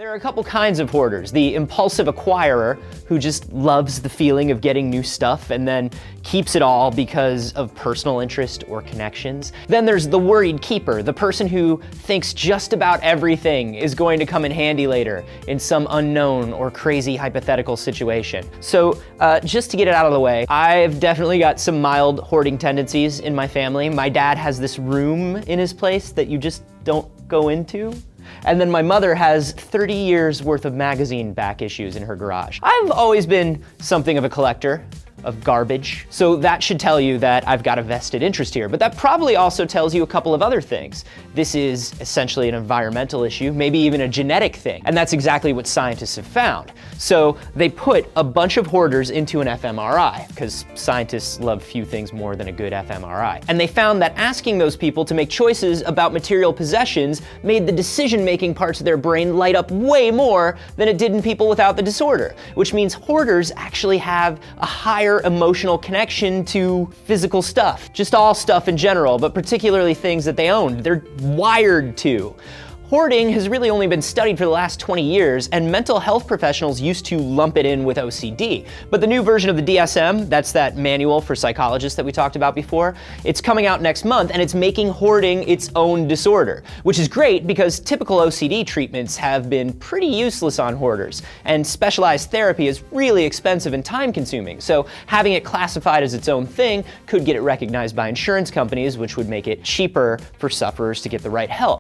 There are a couple kinds of hoarders. The impulsive acquirer, who just loves the feeling of getting new stuff and then keeps it all because of personal interest or connections. Then there's the worried keeper, the person who thinks just about everything is going to come in handy later in some unknown or crazy hypothetical situation. So just to get it out of the way, I've definitely got some mild hoarding tendencies in my family. My dad has this room in his place that you just don't go into. And then my mother has 30 years worth of magazine back issues in her garage. I've always been something of a collector of garbage, so that should tell you that I've got a vested interest here, but that probably also tells you a couple of other things. This is essentially an environmental issue, maybe even a genetic thing, and that's exactly what scientists have found. So they put a bunch of hoarders into an fMRI, because scientists love few things more than a good fMRI. And they found that asking those people to make choices about material possessions made the decision-making parts of their brain light up way more than it did in people without the disorder, which means hoarders actually have a higher emotional connection to physical stuff, just all stuff in general, but particularly things that they own. They're wired to. Hoarding has really only been studied for the last 20 years, and mental health professionals used to lump it in with OCD. But the new version of the DSM, that's that manual for psychologists that we talked about before, it's coming out next month, and it's making hoarding its own disorder, which is great because typical OCD treatments have been pretty useless on hoarders, and specialized therapy is really expensive and time-consuming, so having it classified as its own thing could get it recognized by insurance companies, which would make it cheaper for sufferers to get the right help.